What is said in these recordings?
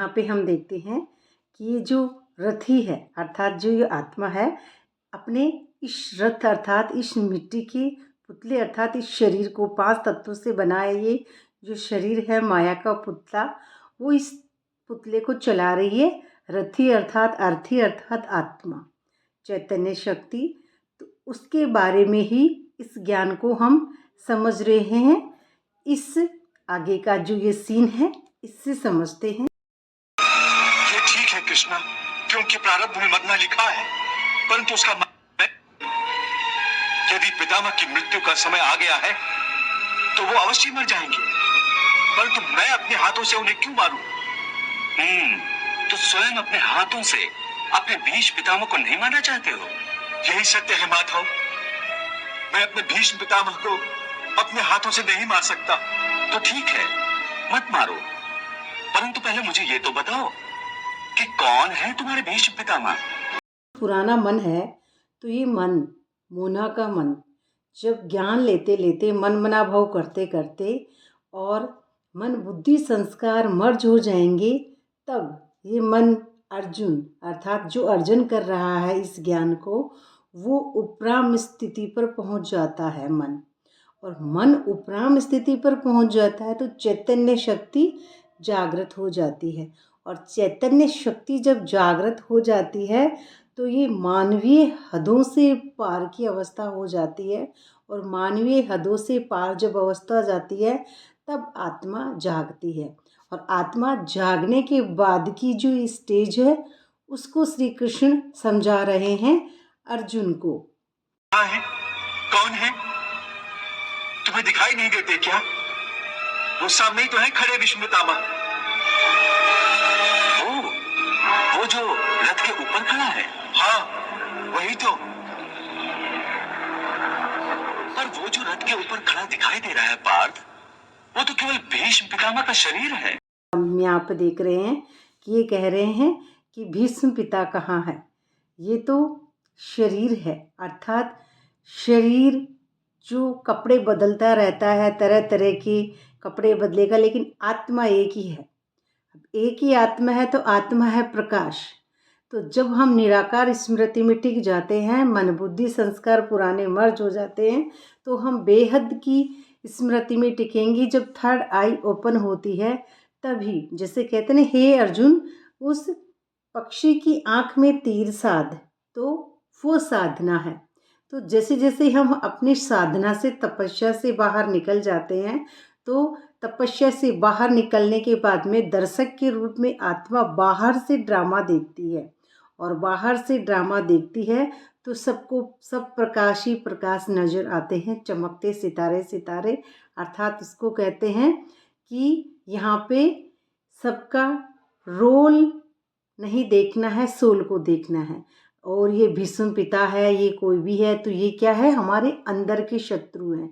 यहाँ पे हम देखते हैं कि ये जो रथी है अर्थात जो ये आत्मा है अपने इस रथ अर्थात इस मिट्टी के पुतले अर्थात इस शरीर को 5 तत्वों से बनाया ये जो शरीर है माया का पुतला, वो इस पुतले को चला रही है रथी अर्थात अर्थी अर्थात आत्मा चैतन्य शक्ति। तो उसके बारे में ही इस ज्ञान को हम समझ रहे हैं। इस आगे का जो ये सीन है इससे समझते हैं। ये ठीक है कृष्णा, क्योंकि प्रारब्ध में मरना लिखा है, परंतु उसका यदि पितामह की मृत्यु का समय आ गया है तो वो अवश्य मर जाएंगे, परंतु मैं अपने हाथों से उन्हें क्यों मारूं? तो स्वयं अपने हाथों से अपने भीष्म पितामह को नहीं मारना चाहते हो? यही सत्य है माधव, मैं अपने भीष्म पितामह को अपने हाथों से नहीं मार सकता। तो ठीक है, मत मारो, परंतु पहले मुझे ये तो बताओ कि कौन है तुम्हारे भीष्म पितामह? पुराना मन है तो ये मन मोना का मन जब ज्ञान लेते लेते मन मना भाव करते करते और मन बुद्धि संस्कार मर्ज हो जाएंगे, तब ये मन अर्जुन अर्थात जो अर्जन कर रहा है इस ज्ञान को, वो उपराम स्थिति पर पहुंच जाता है मन। और मन उपराम स्थिति पर पहुंच जाता है तो चैतन्य शक्ति जागृत हो जाती है। और चैतन्य शक्ति जब जागृत हो जाती है तो ये मानवीय हदों से पार की अवस्था हो जाती है। और मानवीय हदों से पार जब अवस्था जाती है तब आत्मा जागती है। और आत्मा जागने के बाद की जो स्टेज है उसको श्री कृष्ण समझा रहे हैं अर्जुन को। कहाँ है? कौन है? तुम्हें दिखाई नहीं देते क्या? वो सामने ही तो है खड़े भीष्म पितामह। वो जो रथ के ऊपर खड़ा है। हाँ, वही तो। पर वो जो रथ के ऊपर खड़ा दिखाई दे रहा है पार्थ, वो तो केवल भीष्म पितामह का शरीर है। हम यहाँ पे देख रहे हैं कि ये कह रहे हैं कि भीष्म पिता कहाँ है। ये तो शरीर है अर्थात शरीर जो कपड़े बदलता रहता है, तरह तरह के कपड़े बदलेगा, लेकिन आत्मा एक ही है। एक ही आत्मा है तो आत्मा है प्रकाश। तो जब हम निराकार स्मृति में टिक जाते हैं, मन बुद्धि संस्कार पुराने मर्ज हो जाते हैं, तो हम बेहद की स्मृति में टिकेंगे। जब थर्ड आई ओपन होती है तभी, जैसे कहते हैं हे अर्जुन, उस पक्षी की आँख में तीर साध, तो वो साधना है। तो जैसे जैसे हम अपनी साधना से तपस्या से बाहर निकल जाते हैं, तो तपस्या से बाहर निकलने के बाद में दर्शक के रूप में आत्मा बाहर से ड्रामा देखती है। और बाहर से ड्रामा देखती है तो सबको सब प्रकाश ही प्रकाश नजर आते हैं, चमकते सितारे सितारे। अर्थात उसको कहते हैं कि यहाँ पे सबका रोल नहीं देखना है, सोल को देखना है। और ये भीष्म पिता है, ये कोई भी है, तो ये क्या है, हमारे अंदर के शत्रु हैं।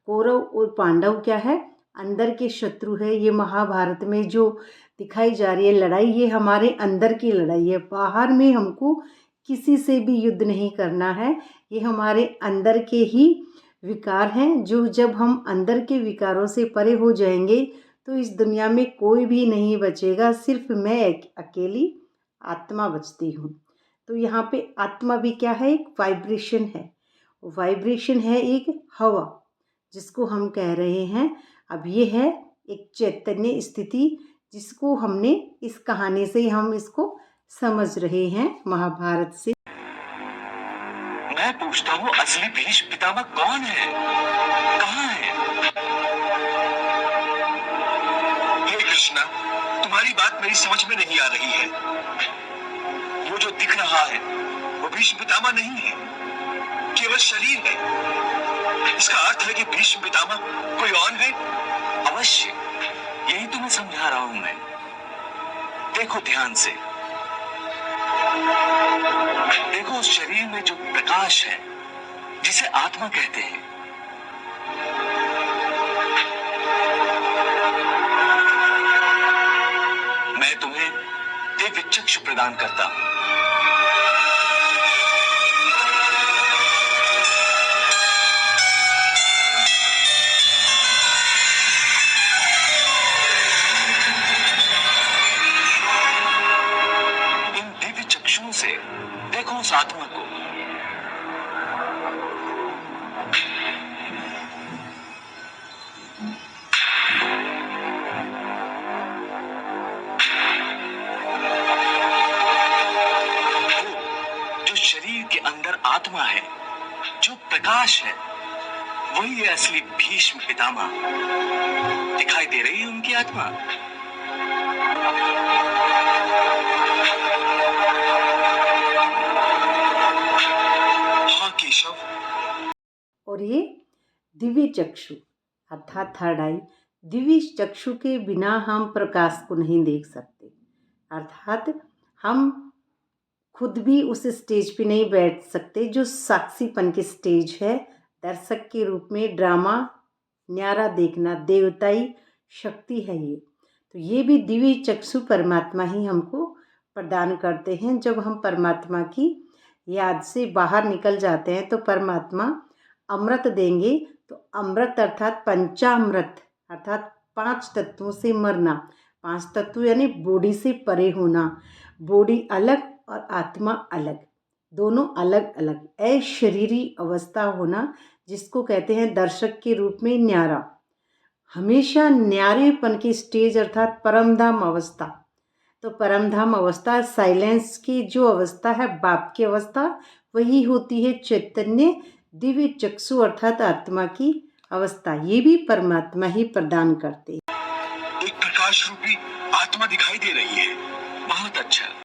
कौरव और पांडव क्या है, अंदर के शत्रु है। ये महाभारत में जो दिखाई जा रही है लड़ाई, ये हमारे अंदर की लड़ाई है। बाहर में हमको किसी से भी युद्ध नहीं करना है, ये हमारे अंदर के ही विकार हैं। जो जब हम अंदर के विकारों से परे हो जाएंगे तो इस दुनिया में कोई भी नहीं बचेगा, सिर्फ मैं अकेली आत्मा बचती हूँ। तो यहाँ पे आत्मा भी क्या है, एक वाइब्रेशन है। वाइब्रेशन है एक हवा जिसको हम कह रहे हैं। अब ये है एक चैतन्य स्थिति जिसको हमने इस कहानी से हम इसको समझ रहे हैं महाभारत से। मैं पूछता हूँ असली भीष्म पितामह कौन है? कहाँ है? हे कृष्णा, तुम्हारी बात मेरी समझ में नहीं आ रही है। वो जो दिख रहा है वो भीष्म पितामह नहीं है, केवल शरीर है। इसका अर्थ है कि भीष्म पितामह कोई और है। अवश्य, यही तो मैं समझा रहा हूं मैं। देखो ध्यान से, देखो उस शरीर में जो प्रकाश है जिसे आत्मा कहते हैं, मैं तुम्हें दिव्य चक्षु प्रदान करता हूं। उस आत्मा को। वो जो शरीर के अंदर आत्मा है, जो प्रकाश है, वही है असली भीष्म पितामह। दिखाई दे रही है उनकी आत्मा। हाँ केशव। और ये दिव्य चक्षु अर्थात थर्ड आई, दिव्य चक्षु के बिना हम प्रकाश को नहीं देख सकते। अर्थात हम खुद भी उस स्टेज पे नहीं बैठ सकते जो साक्षीपन की स्टेज है। दर्शक के रूप में ड्रामा न्यारा देखना देवताई शक्ति है ये। तो ये भी दिव्य चक्षु परमात्मा ही हमको प्रदान करते हैं। जब हम परमात्मा की याद से बाहर निकल जाते हैं तो परमात्मा अमृत देंगे। तो अमृत अर्थात पंचामृत अर्थात 5 तत्वों से मरना। 5 तत्व यानी बॉडी से परे होना, बॉडी अलग और आत्मा अलग, दोनों अलग अलग अशरीरी अवस्था होना, जिसको कहते हैं दर्शक के रूप में न्यारा। हमेशा न्यारेपन की स्टेज अर्थात परमधाम अवस्था। तो परमधाम अवस्था साइलेंस की जो अवस्था है, बाप की अवस्था, वही होती है चैतन्य दिव्य चक्षु अर्थात आत्मा की अवस्था। ये भी परमात्मा ही प्रदान करते हैं। एक प्रकाश रूपी आत्मा दिखाई दे रही है। बहुत अच्छा।